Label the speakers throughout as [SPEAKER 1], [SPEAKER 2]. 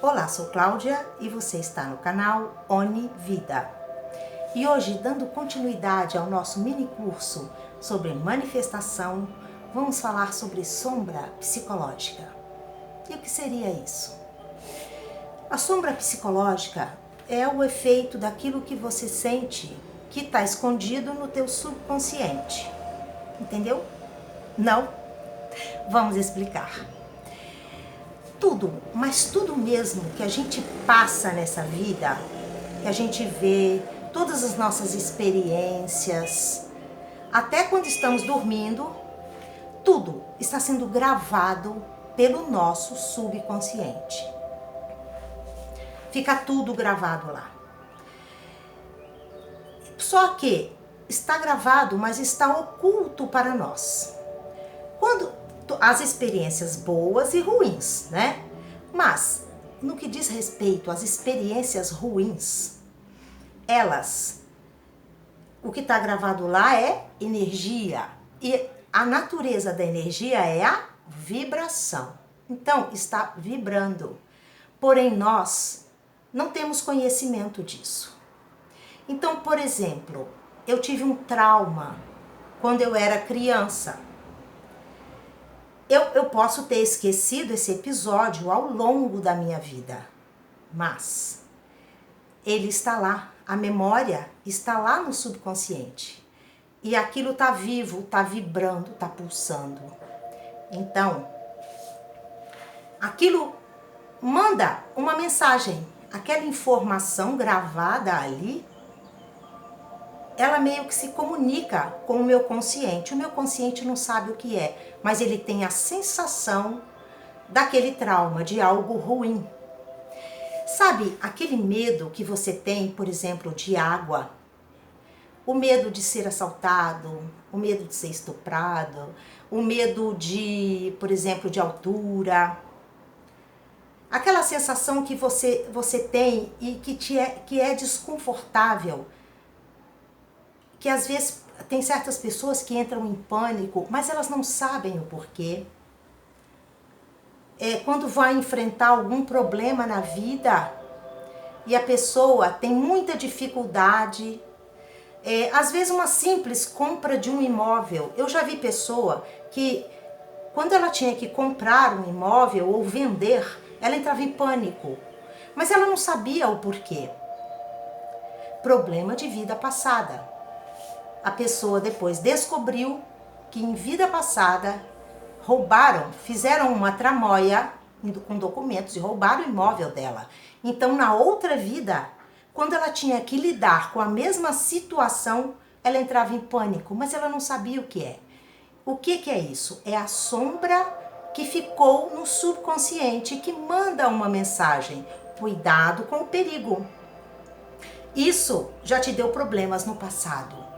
[SPEAKER 1] Olá, sou Cláudia e você está no canal Oni Vida. E hoje, dando continuidade ao nosso mini curso sobre manifestação, vamos falar sobre sombra psicológica. E o que seria isso? A sombra psicológica é o efeito daquilo que você sente que está escondido no teu subconsciente. Entendeu? Não? Vamos explicar. Tudo, mas tudo mesmo que a gente passa nessa vida, que a gente vê, todas as nossas experiências, até quando estamos dormindo, tudo está sendo gravado pelo nosso subconsciente. Fica tudo gravado lá. Só que está gravado, mas está oculto para nós. Quando as experiências boas e ruins, né? Mas no que diz respeito às experiências ruins, o que está gravado lá é energia, e a natureza da energia é a vibração. Então está vibrando. Porém nós não temos conhecimento disso. Então, por exemplo, eu tive um trauma quando eu era criança. Eu posso ter esquecido esse episódio ao longo da minha vida, mas ele está lá, a memória está lá no subconsciente. E aquilo está vivo, está vibrando, está pulsando. Então, aquilo manda uma mensagem, aquela informação gravada ali, ela meio que se comunica com o meu consciente. O meu consciente não sabe o que é, mas ele tem a sensação daquele trauma, de algo ruim. Sabe, aquele medo que você tem, por exemplo, de água, o medo de ser assaltado, o medo de ser estuprado, o medo de, por exemplo, de altura. Aquela sensação que você tem e que é desconfortável. Que às vezes tem certas pessoas que entram em pânico, mas elas não sabem o porquê. Quando vai enfrentar algum problema na vida e a pessoa tem muita dificuldade, às vezes uma simples compra de um imóvel. Eu já vi pessoa que quando ela tinha que comprar um imóvel ou vender, ela entrava em pânico, mas ela não sabia o porquê. Problema de vida passada. A pessoa depois descobriu que em vida passada fizeram uma tramóia com documentos e roubaram o imóvel dela. Então, na outra vida, quando ela tinha que lidar com a mesma situação, ela entrava em pânico, mas ela não sabia o que é. O que é isso? É a sombra que ficou no subconsciente, que manda uma mensagem: cuidado com o perigo. Isso já te deu problemas no passado.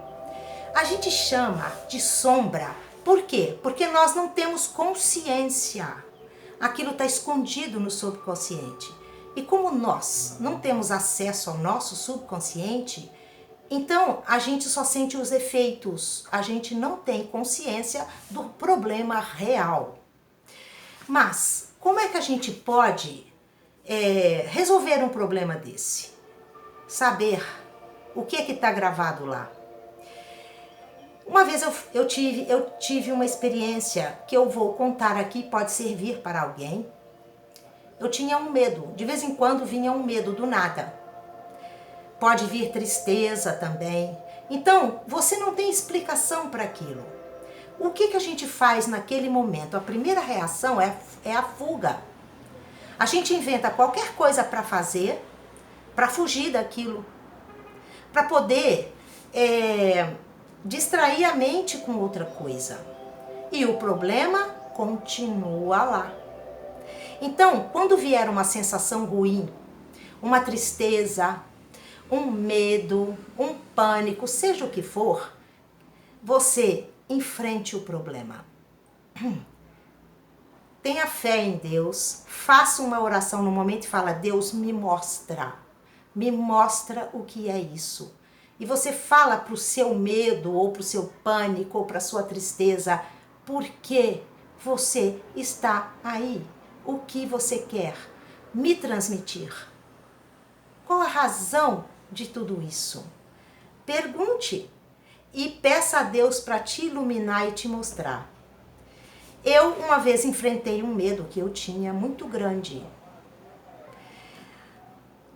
[SPEAKER 1] A gente chama de sombra, por quê? Porque nós não temos consciência. Aquilo está escondido no subconsciente. E como nós não temos acesso ao nosso subconsciente, então a gente só sente os efeitos. A gente não tem consciência do problema real. Mas como é que a gente pode resolver um problema desse? Saber o que está gravado lá. Uma vez eu tive uma experiência que eu vou contar aqui, pode servir para alguém. Eu tinha um medo, de vez em quando vinha um medo do nada. Pode vir tristeza também. Então, você não tem explicação para aquilo. O que a gente faz naquele momento? A primeira reação é a fuga. A gente inventa qualquer coisa para fazer, para fugir daquilo, para poder distrair a mente com outra coisa. E o problema continua lá. Então, quando vier uma sensação ruim, uma tristeza, um medo, um pânico, seja o que for, você enfrente o problema. Tenha fé em Deus, faça uma oração no momento e fala: Deus, me mostra o que é isso. E você fala para o seu medo, ou para o seu pânico, ou para a sua tristeza, por que você está aí, o que você quer. me transmitir? Qual a razão de tudo isso? Pergunte e peça a Deus para te iluminar e te mostrar. Eu uma vez enfrentei um medo que eu tinha muito grande.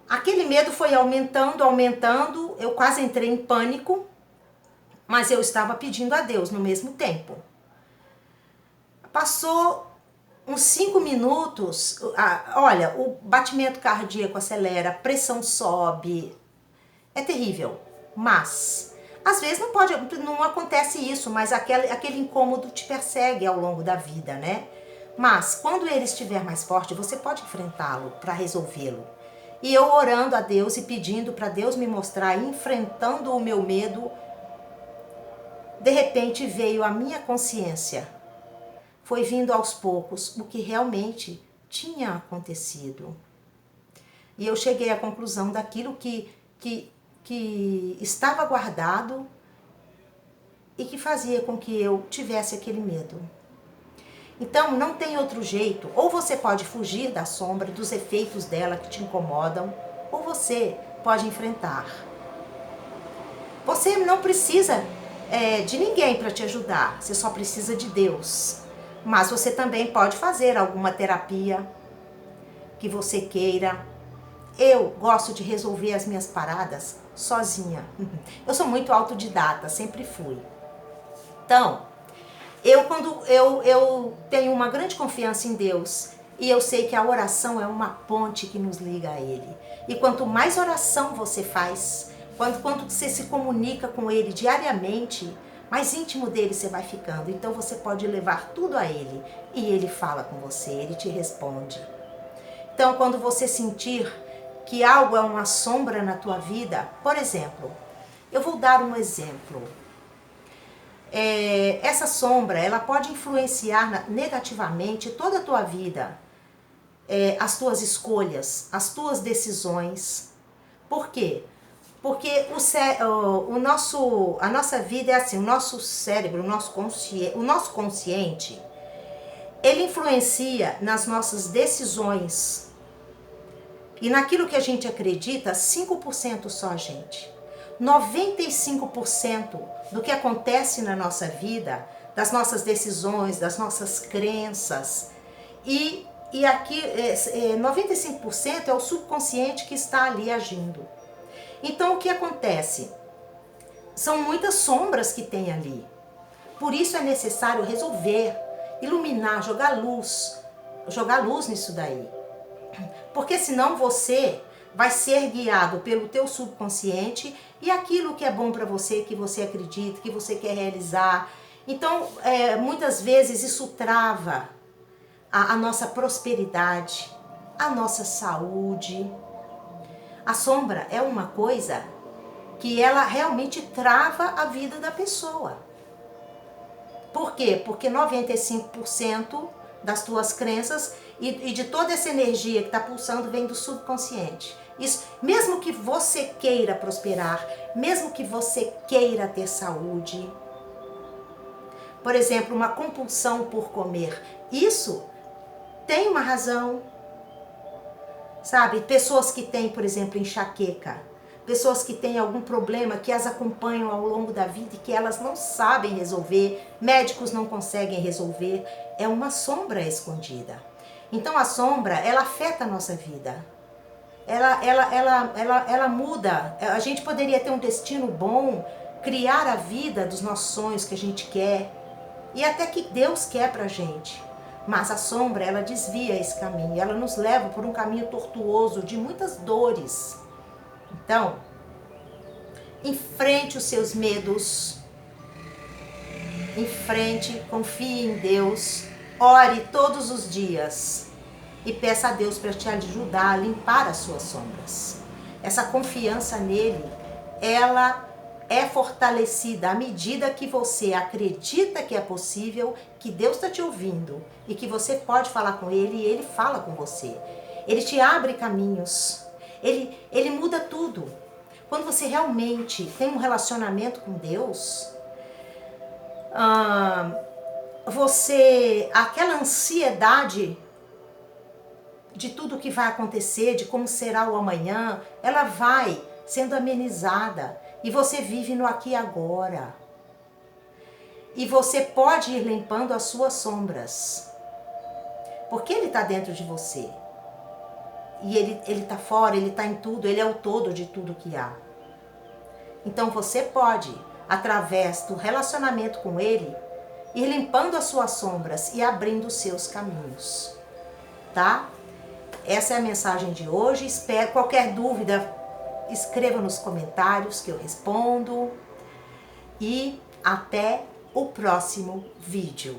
[SPEAKER 1] Aquele medo foi aumentando, aumentando, eu quase entrei em pânico, mas eu estava pedindo a Deus no mesmo tempo. Passou uns 5 minutos, olha, o batimento cardíaco acelera, a pressão sobe, é terrível. Mas, às vezes não acontece isso, mas aquele incômodo te persegue ao longo da vida, né? Mas, quando ele estiver mais forte, você pode enfrentá-lo para resolvê-lo. E eu orando a Deus e pedindo para Deus me mostrar, enfrentando o meu medo, de repente veio a minha consciência. Foi vindo aos poucos o que realmente tinha acontecido. E eu cheguei à conclusão daquilo que estava guardado e que fazia com que eu tivesse aquele medo. Então, não tem outro jeito. Ou você pode fugir da sombra, dos efeitos dela que te incomodam, ou você pode enfrentar. Você não precisa de ninguém para te ajudar, você só precisa de Deus. Mas você também pode fazer alguma terapia que você queira. Eu gosto de resolver as minhas paradas sozinha. Eu sou muito autodidata, sempre fui. Então, quando eu tenho uma grande confiança em Deus e eu sei que a oração é uma ponte que nos liga a Ele. E quanto mais oração você faz, quanto você se comunica com Ele diariamente, mais íntimo dele você vai ficando. Então você pode levar tudo a Ele e Ele fala com você, Ele te responde. Então quando você sentir que algo é uma sombra na tua vida, por exemplo, eu vou dar um exemplo. Essa sombra, ela pode influenciar negativamente toda a tua vida, as tuas escolhas, as tuas decisões. Por quê? Porque a nossa vida é assim, o nosso cérebro, o nosso consciente, ele influencia nas nossas decisões. E naquilo que a gente acredita, 5% só a gente. 95% do que acontece na nossa vida, das nossas decisões, das nossas crenças, e aqui 95% é o subconsciente que está ali agindo. Então o que acontece? São muitas sombras que tem ali. Por isso é necessário resolver, iluminar, jogar luz nisso daí. Porque senão você vai ser guiado pelo teu subconsciente e aquilo que é bom para você, que você acredita, que você quer realizar. Então, muitas vezes isso trava a nossa prosperidade, a nossa saúde. A sombra é uma coisa que ela realmente trava a vida da pessoa. Por quê? Porque 95% das tuas crenças e de toda essa energia que está pulsando vem do subconsciente. Isso, mesmo que você queira prosperar, mesmo que você queira ter saúde, por exemplo, uma compulsão por comer, isso tem uma razão, sabe? Pessoas que têm, por exemplo, enxaqueca, pessoas que têm algum problema que as acompanham ao longo da vida e que elas não sabem resolver, médicos não conseguem resolver, é uma sombra escondida. Então a sombra, ela afeta a nossa vida. Ela muda. A gente poderia ter um destino bom, criar a vida dos nossos sonhos que a gente quer e até que Deus quer pra gente. Mas a sombra, ela desvia esse caminho, ela nos leva por um caminho tortuoso de muitas dores. Então, enfrente os seus medos, enfrente, confie em Deus, ore todos os dias e peça a Deus para te ajudar a limpar as suas sombras. Essa confiança nele, ela é fortalecida à medida que você acredita que é possível, que Deus está te ouvindo e que você pode falar com ele e ele fala com você. Ele te abre caminhos, ele muda tudo. Quando você realmente tem um relacionamento com Deus, aquela ansiedade de tudo que vai acontecer, de como será o amanhã, ela vai sendo amenizada e você vive no aqui e agora. E você pode ir limpando as suas sombras, porque ele está dentro de você. E ele está fora, ele está em tudo, ele é o todo de tudo que há. Então você pode, através do relacionamento com ele, ir limpando as suas sombras e abrindo os seus caminhos, tá? Essa é a mensagem de hoje. Espero, qualquer dúvida, escreva nos comentários que eu respondo. E até o próximo vídeo.